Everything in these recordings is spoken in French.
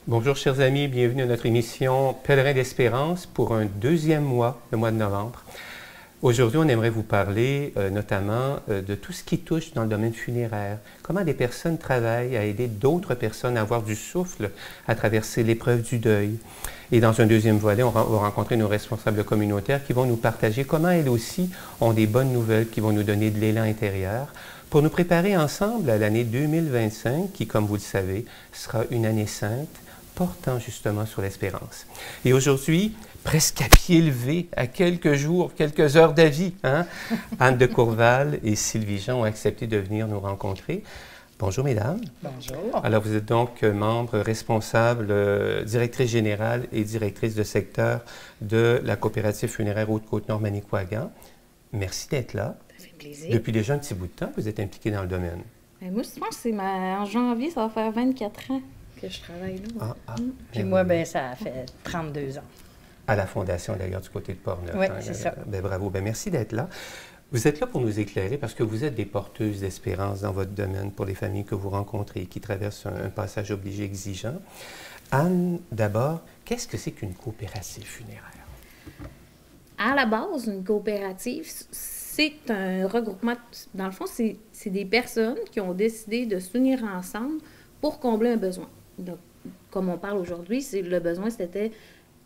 Bonjour chers amis, bienvenue à notre émission Pèlerin d'Espérance pour un deuxième mois, le mois de novembre. Aujourd'hui, on aimerait vous parler notamment de tout ce qui touche dans le domaine funéraire. Comment des personnes travaillent à aider d'autres personnes à avoir du souffle, à traverser l'épreuve du deuil. Et dans un deuxième volet, on va rencontrer nos responsables communautaires qui vont nous partager comment elles aussi ont des bonnes nouvelles qui vont nous donner de l'élan intérieur pour nous préparer ensemble à l'année 2025 qui, comme vous le savez, sera une année sainte portant justement sur l'espérance. Et aujourd'hui, presque à pied levé, à quelques jours, quelques heures d'avis, Anne de Courval et Sylvie Jean ont accepté de venir nous rencontrer. Bonjour, mesdames. Bonjour. Alors, vous êtes donc membre responsable, directrice générale et directrice de secteur de la coopérative funéraire Haute-Côte-Nord Manicouagan. Merci d'être là. Ça fait plaisir. Depuis déjà un petit bout de temps, vous êtes impliqué dans le domaine. Moi, je pense que c'est en janvier, ça va faire 24 ans que je travaille là. Puis moi, ben ça fait 32 ans. À la Fondation, d'ailleurs, du côté de Portneuf. Oui, c'est ça. Ben, bravo. Ben, merci d'être là. Vous êtes là pour nous éclairer parce que vous êtes des porteuses d'espérance dans votre domaine pour les familles que vous rencontrez et qui traversent un passage obligé exigeant. Anne, d'abord, qu'est-ce que c'est qu'une coopérative funéraire? À la base, une coopérative, c'est un regroupement. Dans le fond, c'est des personnes qui ont décidé de s'unir ensemble pour combler un besoin. Donc, comme on parle aujourd'hui, le besoin, c'était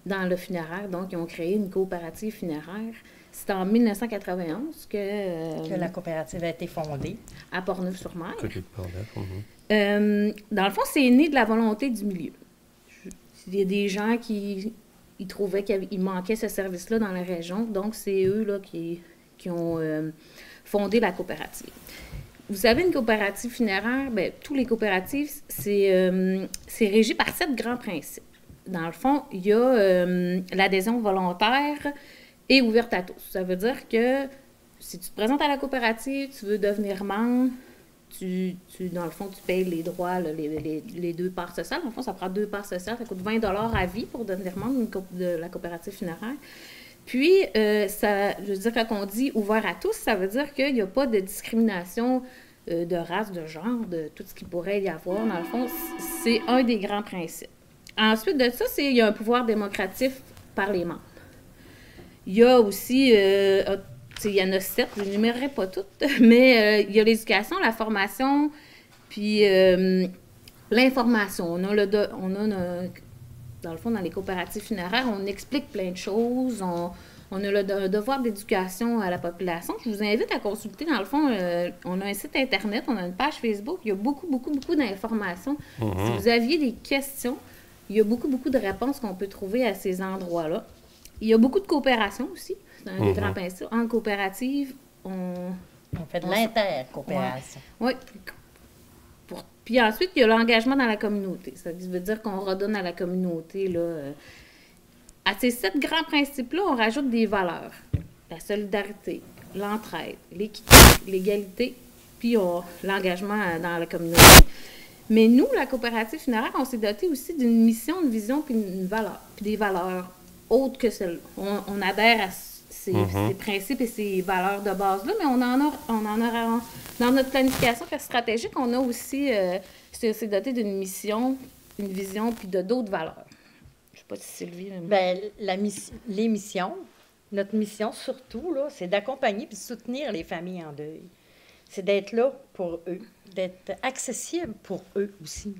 dans le funéraire. Donc, ils ont créé une coopérative funéraire. C'était en 1991 que la coopérative a été fondée. À Portneuf-sur-Mer. Côté de Portneuf. Dans le fond, c'est né de la volonté du milieu. Il y a des gens qui trouvaient qu'il manquait ce service-là dans la région. Donc, c'est eux là, qui ont fondé la coopérative. Vous savez, une coopérative funéraire, bien, tous les coopératives, c'est régi par 7 grands principes. Dans le fond, il y a l'adhésion volontaire et ouverte à tous. Ça veut dire que si tu te présentes à la coopérative, tu veux devenir membre, dans le fond, tu payes les droits, là, les 2 parts sociales. Dans le fond, ça prend 2 parts sociales. Ça coûte 20 $ à vie pour devenir membre de la coopérative funéraire. Puis, je veux dire, quand on dit ouvert à tous, ça veut dire qu'il n'y a pas de discrimination de race, de genre, de tout ce qu'il pourrait y avoir. Dans le fond, c'est un des grands principes. Ensuite de ça, il y a un pouvoir démocratique par les membres. Il y a aussi, il y en a 7, je n'énumérerai pas toutes, mais il y a l'éducation, la formation, puis l'information. Dans le fond, dans les coopératives funéraires, on explique plein de choses. On a le devoir d'éducation à la population. Je vous invite à consulter. Dans le fond, on a un site Internet, on a une page Facebook. Il y a beaucoup d'informations. Si vous aviez des questions, il y a beaucoup de réponses qu'on peut trouver à ces endroits-là. Il y a beaucoup de coopération aussi. C'est un des grands principes. En coopérative, on fait de l'intercoopération. Oui. Puis ensuite, il y a l'engagement dans la communauté. Ça veut dire qu'on redonne à la communauté. Là, à ces 7 grands principes-là, on rajoute des valeurs. La solidarité, l'entraide, l'équité, l'égalité, puis l'engagement dans la communauté. Mais nous, la coopérative funéraire, on s'est doté aussi d'une mission, une vision, puis une valeur, puis des valeurs autres que celles-là. On adhère à ces principes et ces valeurs de base-là, mais on en a dans notre planification stratégique, on a aussi s'est doté d'une mission, une vision, puis d'autres valeurs. Je ne sais pas si Sylvie... Bien, les missions, notre mission surtout, là, c'est d'accompagner et de soutenir les familles en deuil. C'est d'être là pour eux, d'être accessible pour eux aussi.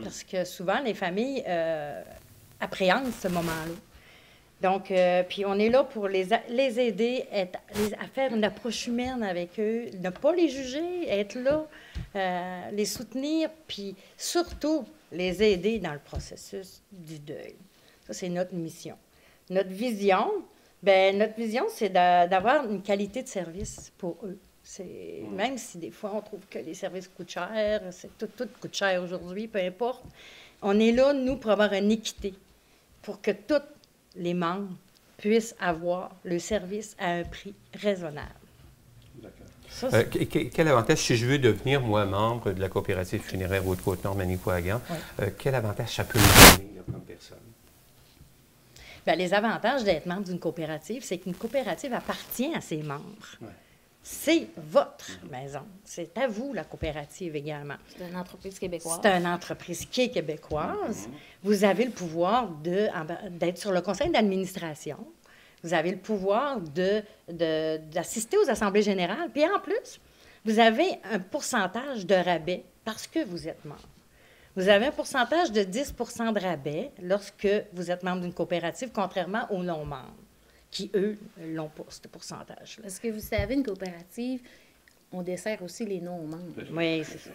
Parce que souvent, les familles appréhendent ce moment-là. Donc, puis on est là pour les aider à faire une approche humaine avec eux, ne pas les juger, être là, les soutenir, puis surtout les aider dans le processus du deuil. Ça, c'est notre mission. Notre vision, c'est d'avoir une qualité de service pour eux. Même si des fois, on trouve que les services coûtent cher, tout coûte cher aujourd'hui, peu importe. On est là, nous, pour avoir une équité, pour que tous les membres puissent avoir le service à un prix raisonnable. D'accord. Quel avantage, si je veux devenir, moi, membre de la coopérative funéraire Haute-Côte-Nord Manicouagan, quel avantage ça peut me donner là, comme personne? Bien, les avantages d'être membre d'une coopérative, c'est qu'une coopérative appartient à ses membres. Ouais. C'est votre maison. C'est à vous, la coopérative également. C'est une entreprise québécoise. C'est une entreprise qui est québécoise. Vous avez le pouvoir d'être sur le conseil d'administration. Vous avez le pouvoir d'assister aux assemblées générales. Puis en plus, vous avez un pourcentage de rabais parce que vous êtes membre. Vous avez un pourcentage de 10 de rabais lorsque vous êtes membre d'une coopérative, contrairement aux non-membres, qui, eux, l'ont pas, ce pourcentage-là. Parce que vous savez, une coopérative, on dessert aussi les non-membres. Oui, c'est ça.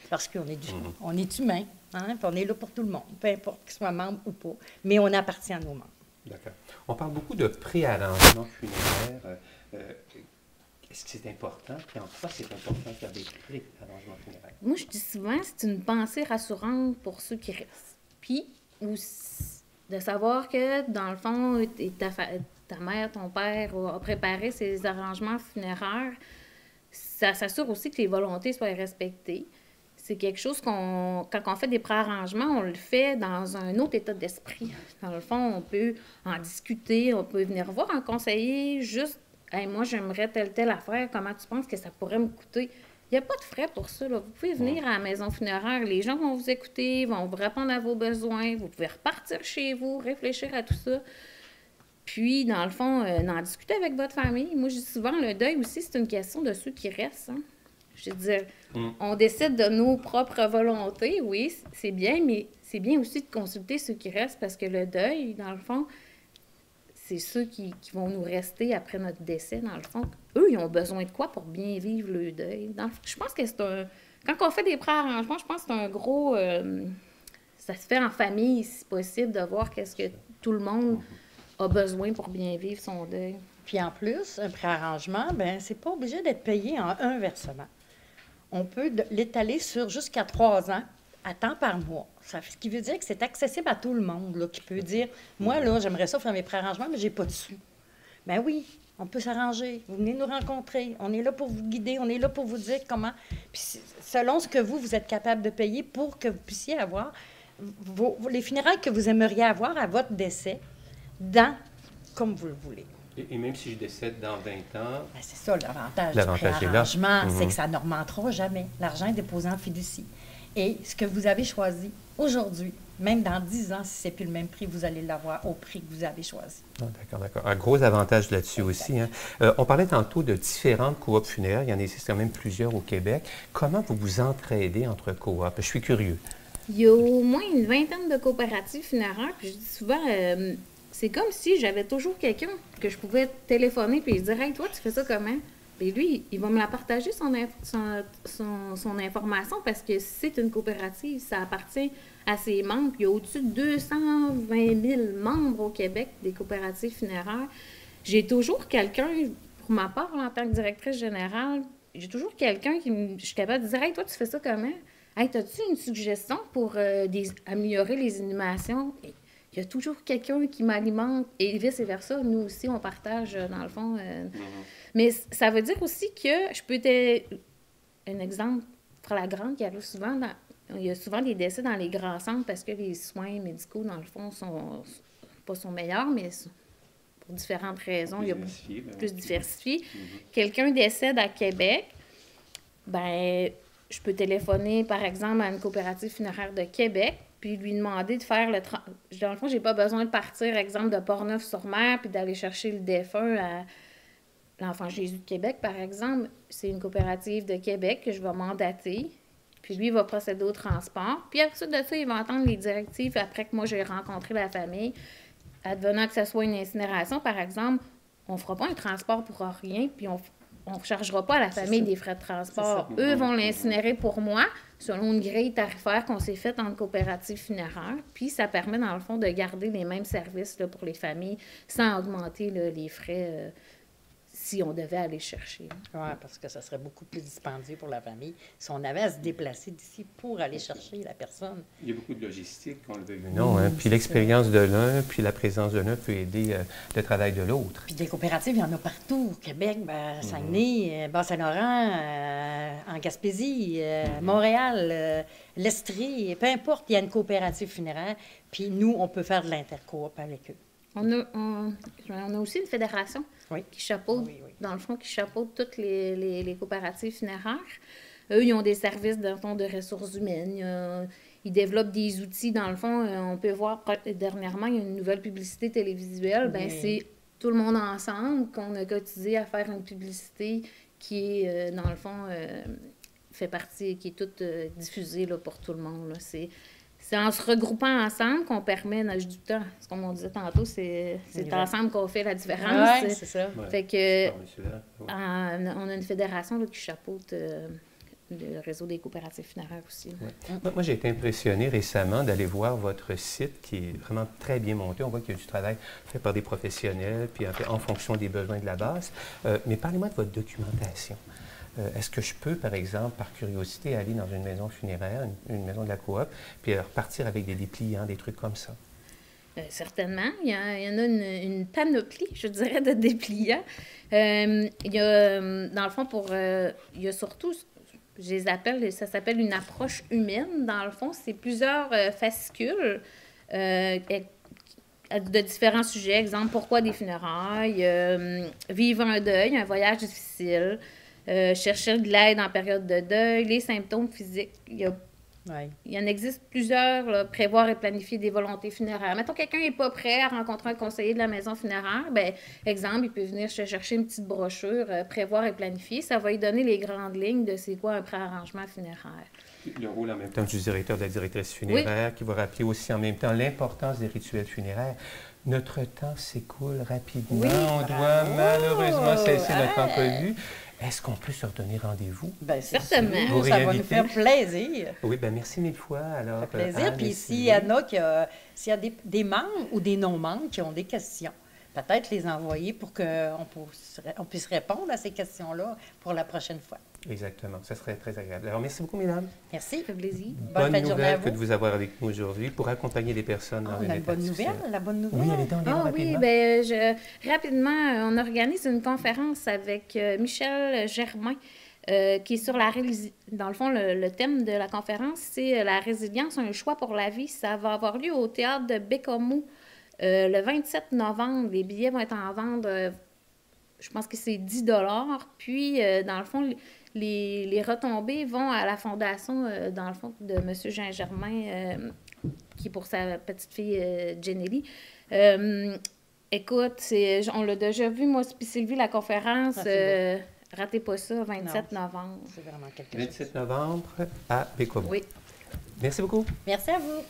Parce qu'on est, on est humain, hein? Puis on est là pour tout le monde, peu importe qu'il soit membre ou pas, mais on appartient à nos membres. D'accord. On parle beaucoup de préarrangement funéraire. Est-ce que c'est important? Puis en quoi c'est important de faire des préarrangements funéraires? Moi, je dis souvent, c'est une pensée rassurante pour ceux qui restent. Puis, de savoir que, dans le fond, ta mère, ton père a préparé ces arrangements funéraires, ça s'assure aussi que les volontés soient respectées. C'est quelque chose quand on fait des préarrangements, on le fait dans un autre état d'esprit. Dans le fond, on peut en discuter, on peut venir voir un conseiller, juste « Hey, moi, j'aimerais telle affaire, comment tu penses que ça pourrait me coûter? » Il n'y a pas de frais pour ça, là. Vous pouvez venir à la maison funéraire, les gens vont vous écouter, vont vous répondre à vos besoins, vous pouvez repartir chez vous, réfléchir à tout ça. Puis, dans le fond, en discuter avec votre famille. Moi, je dis souvent, le deuil aussi, c'est une question de ceux qui restent, hein. Je veux dire, on décide de nos propres volontés, oui, c'est bien, mais c'est bien aussi de consulter ceux qui restent parce que le deuil, dans le fond, c'est ceux qui vont nous rester après notre décès, dans le fond. Eux, ils ont besoin de quoi pour bien vivre le deuil? Je pense que c'est un... Quand on fait des préarrangements, je pense que c'est un gros... ça se fait en famille, si possible, de voir qu'est-ce que tout le monde a besoin pour bien vivre son deuil. Puis en plus, un préarrangement, bien, c'est pas obligé d'être payé en un versement. On peut l'étaler sur jusqu'à 3 ans, à temps par mois. Ce qui veut dire que c'est accessible à tout le monde, là, qui peut dire « Moi, là, j'aimerais ça faire mes préarrangements, mais j'ai pas de sous. » Bien oui, on peut s'arranger. Vous venez nous rencontrer. On est là pour vous guider. On est là pour vous dire comment. Puis selon ce que vous êtes capable de payer pour que vous puissiez avoir les funérailles que vous aimeriez avoir à votre décès, comme vous le voulez. Et même si je décède dans 20 ans... Bien, c'est ça l'avantage du préarrangement, c'est que ça ne remontera jamais. L'argent est déposé en fiducie. Et ce que vous avez choisi aujourd'hui, même dans 10 ans, si ce n'est plus le même prix, vous allez l'avoir au prix que vous avez choisi. Oh, d'accord. Un gros avantage là-dessus aussi. Hein. On parlait tantôt de différentes coops funéraires. Il y en existe quand même plusieurs au Québec. Comment vous vous entraidez entre coops? Je suis curieux. Il y a au moins une vingtaine de coopératives funéraires. Puis je dis souvent... c'est comme si j'avais toujours quelqu'un que je pouvais téléphoner puis lui dire « Hey, toi, tu fais ça comment? » Puis lui, il va me la partager, son information, parce que c'est une coopérative, ça appartient à ses membres. Il y a au-dessus de 220 000 membres au Québec des coopératives funéraires. J'ai toujours quelqu'un, pour ma part, en tant que directrice générale, j'ai toujours quelqu'un je suis capable de dire « Hey, toi, tu fais ça comment? Hey, as-tu une suggestion pour améliorer les inhumations? » Il y a toujours quelqu'un qui m'alimente et vice-versa. Nous aussi, on partage, dans le fond. Mais ça veut dire aussi que je peux un exemple flagrant qui arrive souvent. Il y a souvent des décès dans les grands centres parce que les soins médicaux, dans le fond, sont meilleurs, mais pour différentes raisons. Il y a plus diversifié. Quelqu'un décède à Québec, bien, je peux téléphoner, par exemple, à une coopérative funéraire de Québec, puis lui demander de faire Dans le fond, j'ai pas besoin de partir, exemple, de Portneuf-sur-Mer, puis d'aller chercher le défunt à l'Enfant Jésus de Québec, par exemple. C'est une coopérative de Québec que je vais mandater, puis lui, il va procéder au transport. Puis après de ça, il va entendre les directives après que moi, j'ai rencontré la famille. Advenant que ce soit une incinération, par exemple, on fera pas un transport pour rien, puis on ne chargera pas à la famille des frais de transport. Eux vont l'incinérer pour moi, selon une grille tarifaire qu'on s'est faite en coopérative funéraire. Puis ça permet, dans le fond, de garder les mêmes services là, pour les familles sans augmenter là, les frais si on devait aller chercher. Oui, parce que ça serait beaucoup plus dispendieux pour la famille si on avait à se déplacer d'ici pour aller chercher la personne. Il y a beaucoup de logistique, qu'on le veuille ou non. Hein? Puis l'expérience de l'un, puis la présence de l'un peut aider le travail de l'autre. Puis des coopératives, il y en a partout. Au Québec, Saguenay, Bas-Saint-Laurent, en Gaspésie, Montréal, l'Estrie, peu importe, il y a une coopérative funéraire. Puis nous, on peut faire de l'intercoop avec eux. On a aussi une fédération qui chapeaute, dans le fond, qui chapeaute toutes les coopératives funéraires. Eux, ils ont des services, dans le fond, de ressources humaines. Ils développent des outils. Dans le fond, on peut voir, dernièrement, il y a une nouvelle publicité télévisuelle. Bien, c'est tout le monde ensemble qu'on a cotisé à faire une publicité qui est, dans le fond, fait partie, qui est toute diffusée là, pour tout le monde. Là. C'est en se regroupant ensemble qu'on permet, du temps, comme on disait tantôt, c'est ensemble qu'on fait la différence. Oui, c'est ça. Fait que, on a une fédération là, qui chapeaute le réseau des coopératives funéraires aussi. Ouais. Moi, j'ai été impressionné récemment d'aller voir votre site qui est vraiment très bien monté. On voit qu'il y a du travail fait par des professionnels, puis en fonction des besoins de la base. Mais parlez-moi de votre documentation. Est-ce que je peux, par exemple, par curiosité, aller dans une maison funéraire, une maison de la coop, puis repartir avec des dépliants, des trucs comme ça? Certainement. Il y en a une panoplie, je dirais, de dépliants. Il y a, dans le fond, il y a surtout, je les appelle, ça s'appelle une approche humaine. Dans le fond, c'est plusieurs fascicules de différents sujets. Exemple, pourquoi des funérailles, vivre un deuil, un voyage difficile, chercher de l'aide en période de deuil, les symptômes physiques. Il en existe plusieurs, là, prévoir et planifier des volontés funéraires. Mettons, quelqu'un n'est pas prêt à rencontrer un conseiller de la maison funéraire, bien, exemple, il peut venir chercher une petite brochure, prévoir et planifier. Ça va lui donner les grandes lignes de c'est quoi un préarrangement funéraire. Le rôle en même temps du directeur, de la directrice funéraire, qui va rappeler aussi en même temps l'importance des rituels funéraires. Notre temps s'écoule rapidement. On doit malheureusement cesser notre entrevue. Est-ce qu'on peut se redonner rendez-vous? Bien, certainement. Ça va nous faire plaisir. Oui, bien merci mille fois. Alors, ça fait plaisir. Puis s'il y en a s'il y a des membres ou des non-membres qui ont des questions, peut-être les envoyer pour qu'on puisse répondre à ces questions-là pour la prochaine fois. Exactement. Ça serait très agréable. Alors, merci beaucoup, mesdames. Merci. Ça fait plaisir. Bonne nouvelle que de vous avoir avec nous aujourd'hui pour accompagner des personnes dans une étape difficile. La bonne nouvelle. Oui, allez donc, rapidement. Oui, rapidement, on organise une conférence avec Michel Germain qui est sur dans le fond, le thème de la conférence, c'est la résilience, un choix pour la vie. Ça va avoir lieu au théâtre de Bécomo le 27 novembre. Les billets vont être en vente, je pense que c'est 10 $. Puis, dans le fond, les retombées vont à la fondation, dans le fond, de M. Jean Germain, qui est pour sa petite-fille Jenny. Écoute, on l'a déjà vu, moi, puis Sylvie, la conférence. Ratez pas ça, 27 novembre. C'est vraiment quelque chose. 27 novembre à Bécomo. Oui. Merci beaucoup. Merci à vous.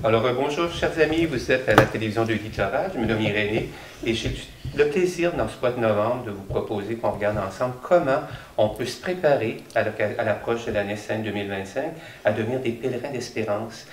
Alors, bonjour, chers amis. Vous êtes à la télévision de Littoral. Je me nomme Irénée et j'ai le plaisir, dans ce mois de novembre, de vous proposer qu'on regarde ensemble comment on peut se préparer à l'approche de l'année sainte 2025 à devenir des pèlerins d'espérance.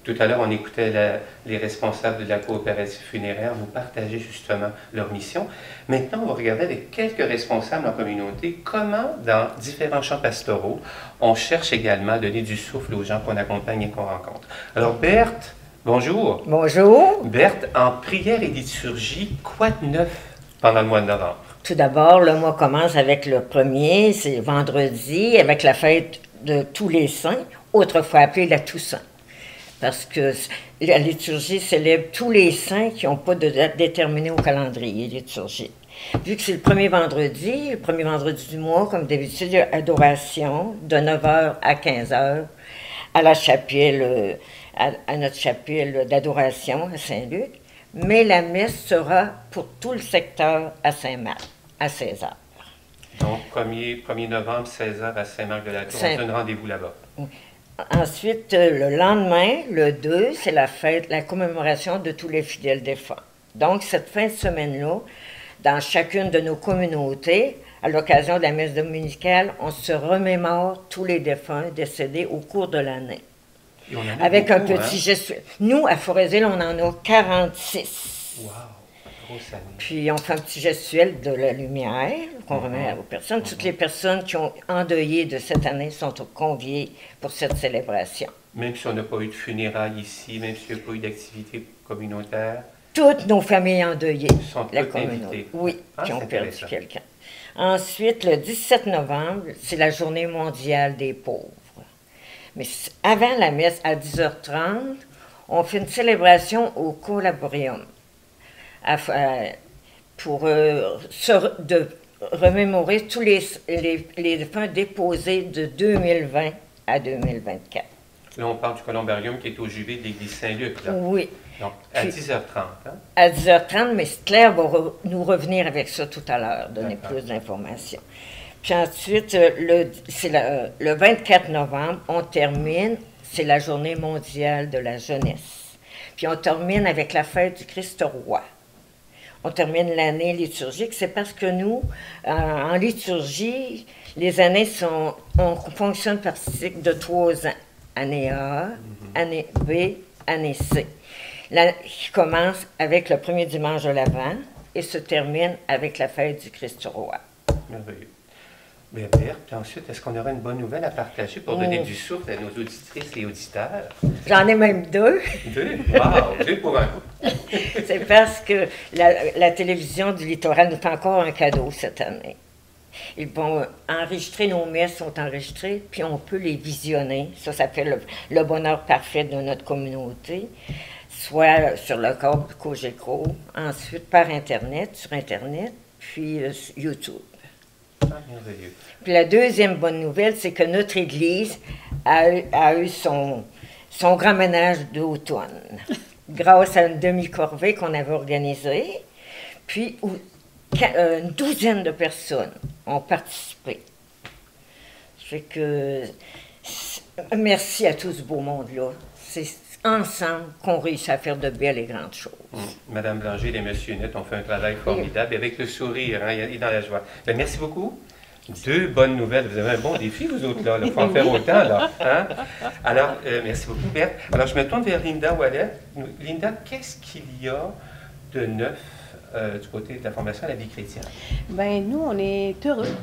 Tout à l'heure, on écoutait les responsables de la coopérative funéraire nous partager justement leur mission. Maintenant, on va regarder avec quelques responsables en communauté comment, dans différents champs pastoraux, on cherche également à donner du souffle aux gens qu'on accompagne et qu'on rencontre. Alors, Berthe, bonjour. Bonjour. Berthe, en prière et liturgie, quoi de neuf pendant le mois de novembre? Tout d'abord, le mois commence avec le premier, c'est vendredi, avec la fête de tous les saints, autrefois appelée la Toussaint. Parce que la liturgie célèbre tous les saints qui n'ont pas de date déterminée au calendrier liturgique. Vu que c'est le premier vendredi du mois, comme d'habitude, il y a adoration de 9h à 15h à la chapelle, à notre chapelle d'adoration à Saint-Luc. Mais la messe sera pour tout le secteur à Saint-Marc, à 16h. Donc, 1er novembre, 16h à Saint-Marc-de-la-Tour, on donne rendez-vous là-bas. Ensuite, le lendemain, le 2, c'est la fête, la commémoration de tous les fidèles défunts. Donc, cette fin de semaine-là, dans chacune de nos communautés, à l'occasion de la messe dominicale, on se remémore tous les défunts décédés au cours de l'année. Avec beaucoup, un petit gestuel. Nous, à Forêt-Ville, on en a 46. Wow! Grosse année. Puis, on fait un petit gestuel de la lumière qu'on remet aux personnes. Toutes les personnes qui ont endeuillé de cette année sont conviées pour cette célébration. Même si on n'a pas eu de funérailles ici, même s'il n'y a pas eu d'activité communautaire? Toutes nos familles endeuillées. Sont toutes invitées? Oui, qui ont perdu quelqu'un. Ensuite, le 17 novembre, c'est la journée mondiale des pauvres. Mais avant la messe, à 10h30, on fait une célébration au Collaboratum pour de remémorer tous les fonds déposés de 2020 à 2024. Là, on parle du columbarium qui est au jubilé de l'Église Saint-Luc. Là. Oui. Donc, à 10h30. Hein? À 10h30, mais Claire va nous revenir avec ça tout à l'heure, donner plus d'informations. Puis ensuite, le 24 novembre, on termine, c'est la journée mondiale de la jeunesse. Puis on termine avec la fête du Christ-Roi. On termine l'année liturgique, c'est parce que nous, en liturgie, les années on fonctionne par cycle de 3 ans. Année A, année B, année C. Qui commence avec le premier dimanche de l'Avent et se termine avec la fête du Christ-Roi. Merveilleux. Bien, Berthe, ensuite, est-ce qu'on aurait une bonne nouvelle à partager pour donner du souffle à nos auditrices et auditeurs? J'en ai même 2. 2? Wow! 2 pour un. C'est parce que la télévision du littoral nous fait encore un cadeau cette année. Ils vont enregistrer, nos messes sont enregistrées, puis on peut les visionner. Ça fait le bonheur parfait de notre communauté, soit sur le câble Cogeco, ensuite par Internet, sur Internet, puis YouTube. Ah, merveilleux. Puis la deuxième bonne nouvelle, c'est que notre Église a eu son grand ménage d'automne, grâce à une demi-corvée qu'on avait organisée, puis une douzaine de personnes ont participé. Fait que merci à tout ce beau monde-là. C'est ensemble qu'on réussit à faire de belles et grandes choses. Madame Blanger et Monsieur Net ont fait un travail formidable avec le sourire et dans la joie. Bien, merci beaucoup. 2 bonnes nouvelles. Vous avez un bon défi, vous autres, là. Il faut en faire autant, là. Hein? Alors, merci beaucoup, Berthe. Alors, je me tourne vers Linda Ouellet. Linda, qu'est-ce qu'il y a de neuf du côté de la formation à la vie chrétienne? Bien, nous, on est heureux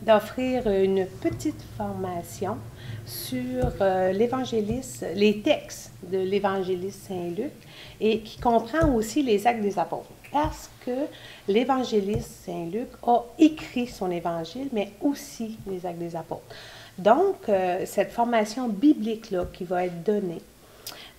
d'offrir une petite formation sur les textes de l'évangéliste Saint-Luc et qui comprend aussi les actes des apôtres. Parce que l'évangéliste Saint-Luc a écrit son évangile, mais aussi les actes des apôtres. Donc, cette formation biblique-là qui va être donnée,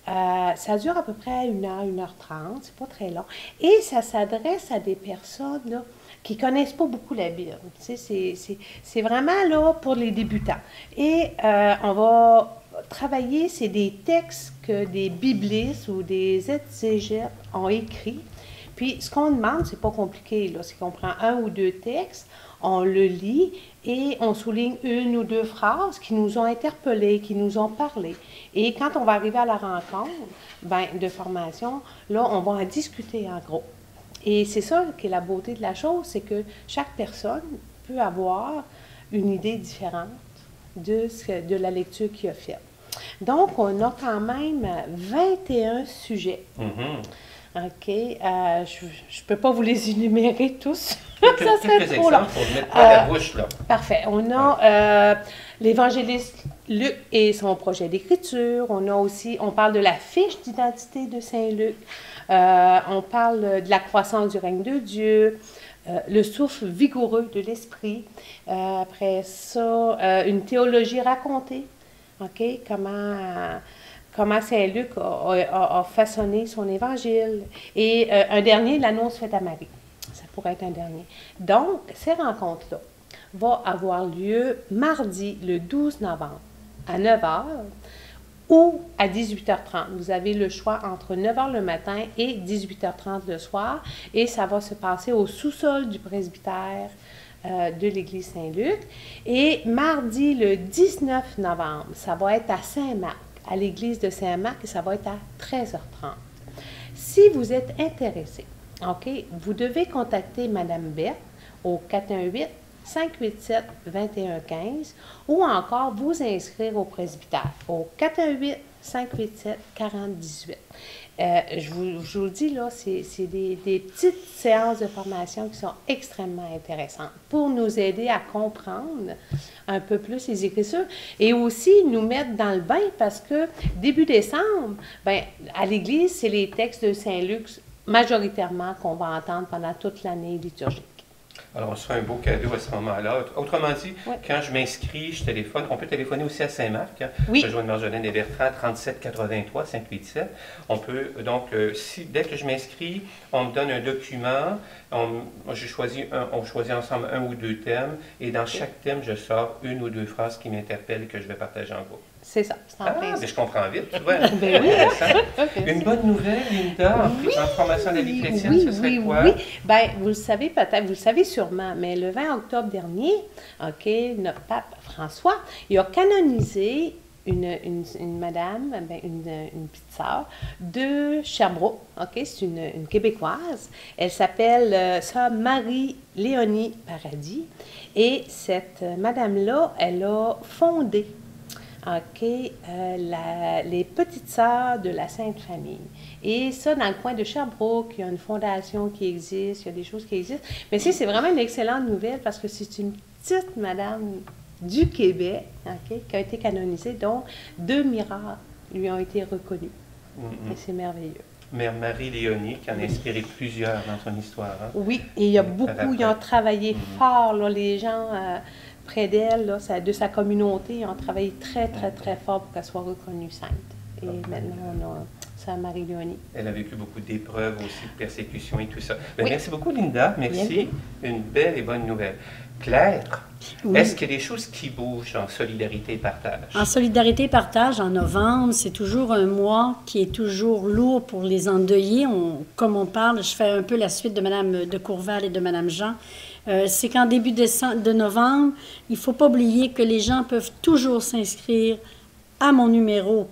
ça dure à peu près 1h, 1h30, c'est pas très long. Et ça s'adresse à des personnes là, qui connaissent pas beaucoup la Bible. Tu sais, c'est vraiment là pour les débutants. Et on va travailler, c'est des textes que des biblistes ou des exégètes ont écrits. Puis, ce qu'on demande, c'est pas compliqué, là. C'est qu'on prend 1 ou 2 textes, on le lit et on souligne 1 ou 2 phrases qui nous ont interpellés, qui nous ont parlé. Et quand on va arriver à la rencontre de formation, là, on va en discuter en gros. Et c'est ça qui est la beauté de la chose, c'est que chaque personne peut avoir une idée différente de la lecture qu'il a faite. Donc, on a quand même 21 sujets. OK. Je ne peux pas vous les énumérer tous. Ça serait trop long. Pour mettre pas la bouche, là. Parfait. On a l'évangéliste Luc et son projet d'écriture. On parle de la fiche d'identité de Saint-Luc. On parle de la croissance du règne de Dieu. Le souffle vigoureux de l'esprit. Après ça, une théologie racontée. OK. Comment Saint-Luc a façonné son évangile. Et un dernier, l'annonce faite à Marie. Ça pourrait être un dernier. Donc, ces rencontres-là vont avoir lieu mardi, le 12 novembre, à 9h ou à 18h30. Vous avez le choix entre 9h le matin et 18h30 le soir. Et ça va se passer au sous-sol du presbytère de l'Église Saint-Luc. Et mardi, le 19 novembre, ça va être à Saint-Marc, à l'église de Saint-Marc, et ça va être à 13h30. Si vous êtes intéressé, OK, vous devez contacter Mme Berthe au 418-587-2115 ou encore vous inscrire au presbytère au 418-587-4018. Je vous le dis, là, c'est des petites séances de formation qui sont extrêmement intéressantes pour nous aider à comprendre un peu plus les Écritures et aussi nous mettre dans le bain parce que début décembre, à l'Église, c'est les textes de Saint-Luc majoritairement qu'on va entendre pendant toute l'année liturgique. Alors, on se fait un beau cadeau à ce moment-là. Autrement dit, Ouais. quand je m'inscris, je téléphone. On peut téléphoner aussi à Saint-Marc. Hein? Oui. Rejoindre Marjolaine et Bertrand, 37 83 587. On peut, donc, dès que je m'inscris, on me donne un document. On choisit ensemble un ou deux thèmes. Et dans chaque thème, je sors une ou deux phrases qui m'interpellent et que je vais partager en groupe. C'est ça, c'est en plein Mais ça. je comprends vite, tu vois. Ben oui. Intéressant. Une bonne nouvelle, Linda, en formation de la vie chrétienne, ce serait quoi? Oui. Ben, vous le savez peut-être, vous le savez sûrement, mais le 20 octobre dernier, OK, notre pape François, il a canonisé une madame, ben, une petite sœur de Sherbrooke, OK, c'est une Québécoise. Elle s'appelle sœur Marie-Léonie Paradis. Et cette madame-là, elle a fondé OK, les petites sœurs de la Sainte Famille. Et ça, dans le coin de Sherbrooke, il y a une fondation qui existe, il y a des choses qui existent. Mais c'est vraiment une excellente nouvelle parce que c'est une petite madame du Québec, OK, qui a été canonisée, dont 2 miracles lui ont été reconnus. Et c'est merveilleux. Mère Marie-Léonie, qui en a inspiré plusieurs dans son histoire. Hein? Oui, et il y a beaucoup, ils ont travaillé fort, là, les gens près d'elle, là, de sa communauté, ils ont travaillé très, très, très fort pour qu'elle soit reconnue sainte. Et maintenant, on a Sœur Marie-Léonie. Elle a vécu beaucoup d'épreuves aussi, de persécutions et tout ça. Mais Oui. merci beaucoup, Linda. Merci. Bien. Une belle et bonne nouvelle. Claire, Oui. est-ce qu'il y a des choses qui bougent en solidarité et partage? En solidarité et partage, en novembre, c'est toujours un mois qui est toujours lourd pour les endeuillés. Comme on parle, je fais un peu la suite de Mme de Courval et de Mme Jean. C'est qu'en début de novembre, il ne faut pas oublier que les gens peuvent toujours s'inscrire à mon numéro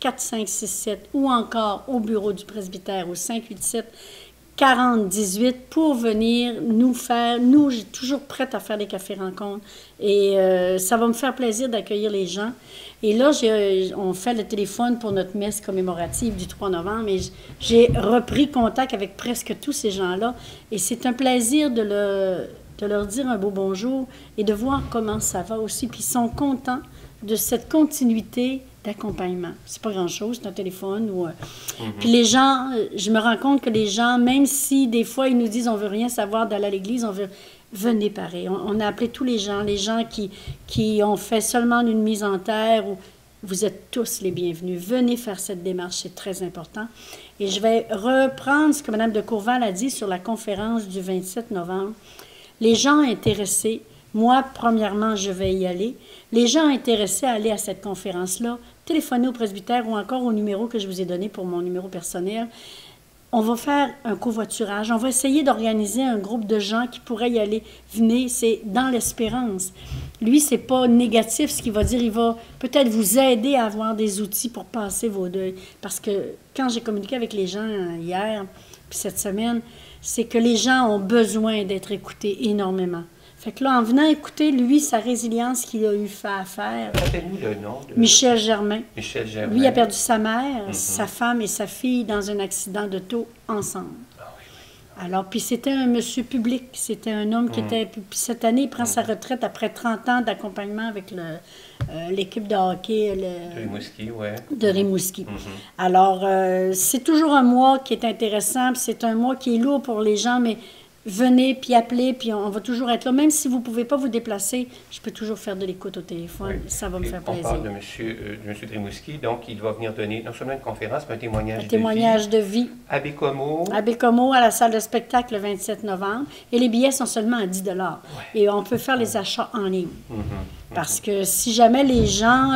418-587-4567 ou encore au bureau du presbytère au 587-4018 pour venir nous faire, j'ai toujours prête à faire des cafés-rencontres et ça va me faire plaisir d'accueillir les gens. Et là, on fait le téléphone pour notre messe commémorative du 3 novembre et j'ai repris contact avec presque tous ces gens-là et c'est un plaisir de leur dire un beau bonjour et de voir comment ça va aussi. Puis ils sont contents de cette continuité d'accompagnement. C'est pas grand-chose, c'est un téléphone. Puis les gens, je me rends compte que les gens, même si des fois ils nous disent on veut rien savoir d'aller à l'église, on veut venez pareil. On a appelé tous les gens qui ont fait seulement une mise en terre. Vous êtes tous les bienvenus. Venez faire cette démarche, c'est très important. Et je vais reprendre ce que Mme de Courval a dit sur la conférence du 27 novembre. Les gens intéressés, moi, premièrement, je vais y aller. Les gens intéressés à aller à cette conférence-là, téléphonez au presbytère ou encore au numéro que je vous ai donné pour mon numéro personnel. On va faire un covoiturage. On va essayer d'organiser un groupe de gens qui pourraient y aller. Venez, c'est dans l'espérance. Lui, c'est pas négatif ce qu'il va dire. Il va peut-être vous aider à avoir des outils pour passer vos deuils. Parce que quand j'ai communiqué avec les gens hier, puis cette semaine, c'est que les gens ont besoin d'être écoutés énormément. Fait que là, en venant écouter, lui, sa résilience qu'il a eu à faire. Rappelez-nous le nom de Michel Germain. Michel Germain. Lui a perdu sa mère, sa femme et sa fille dans un accident d'auto ensemble. Alors, puis c'était un monsieur public, c'était un homme qui était... Puis cette année, il prend sa retraite après 30 ans d'accompagnement avec l'équipe de hockey De Rimouski, ouais. de Rimouski. Alors, c'est toujours un mois qui est intéressant, puis c'est un mois qui est lourd pour les gens, mais venez, puis appelez, puis on va toujours être là. Même si vous ne pouvez pas vous déplacer, je peux toujours faire de l'écoute au téléphone. Oui. Ça va me Et faire on plaisir. parle de monsieur de Rimouski, donc il va venir donner non seulement une conférence, mais un témoignage Un témoignage de vie. À Bécomo. À Bécomo, à la salle de spectacle le 27 novembre. Et les billets sont seulement à 10 $. Et on peut faire les achats en ligne. Parce que si jamais les gens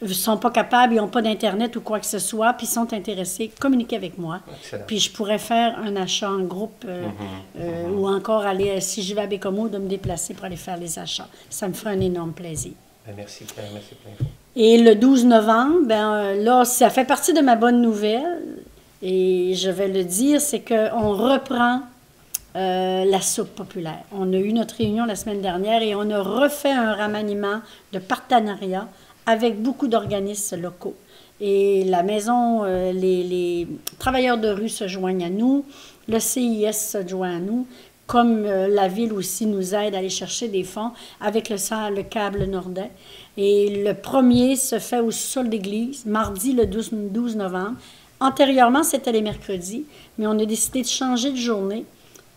ne sont pas capables, ils n'ont pas d'Internet ou quoi que ce soit, puis sont intéressés, communiquez avec moi. Excellent. Puis je pourrais faire un achat en groupe ou encore aller, si je vais à Bécomo, de me déplacer pour aller faire les achats. Ça me ferait un énorme plaisir. Ben, merci Claire, merci pour l'info. Et le 12 novembre, là, ça fait partie de ma bonne nouvelle, et je vais le dire, c'est qu'on reprend la soupe populaire. On a eu notre réunion la semaine dernière et on a refait un remaniement de partenariat avec beaucoup d'organismes locaux. Et la maison, les travailleurs de rue se joignent à nous, le CIS se joint à nous, comme la ville aussi nous aide à aller chercher des fonds avec le câble Nordais. Et le premier se fait au sol d'église, mardi le 12 novembre. Antérieurement, c'était les mercredis, mais on a décidé de changer de journée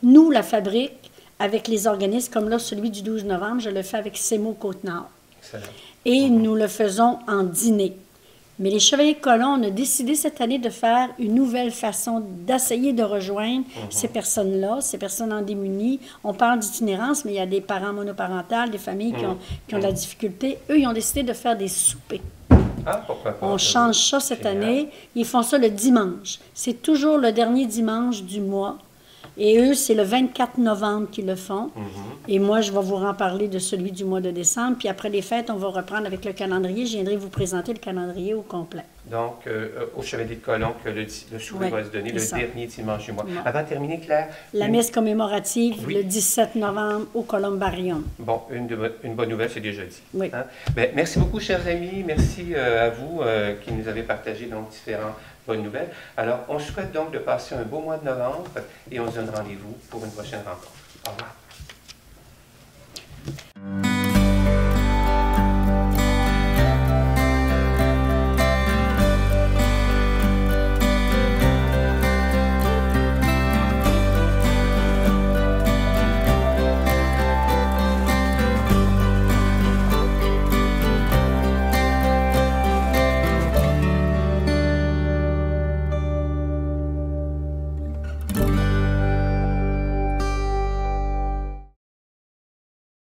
nous la fabrique avec les organismes, comme là, celui du 12 novembre, je le fais avec Semo Côte-Nord. Excellent. Et nous le faisons en dîner. Mais les Chevaliers de Colomb, on a décidé cette année de faire une nouvelle façon d'essayer de rejoindre ces personnes-là, ces personnes en démunis. On parle d'itinérance, mais il y a des parents monoparentales, des familles qui ont de la difficulté. Eux, ils ont décidé de faire des soupers. Ah, pourquoi pas? On change ça cette Génial. année. Ils font ça le dimanche. C'est toujours le dernier dimanche du mois. Et eux, c'est le 24 novembre qu'ils le font. Et moi, je vais vous en parler de celui du mois de décembre. Puis après les fêtes, on va reprendre avec le calendrier. Je viendrai vous présenter le calendrier au complet. Donc, au Chevalier de Colomb, que le souper Ouais, va se donner c'est le ça. dernier dimanche du mois. Ouais. Avant de terminer, Claire, La une- messe commémorative, Oui. le 17 novembre, au Columbarium. Bon, une bonne nouvelle, c'est déjà dit. Oui. Hein? Ben, merci beaucoup, chers amis. Merci à vous qui nous avez partagé donc différentes bonnes nouvelles. Alors, on souhaite donc de passer un beau mois de novembre et on se donne rendez-vous pour une prochaine rencontre. Au revoir.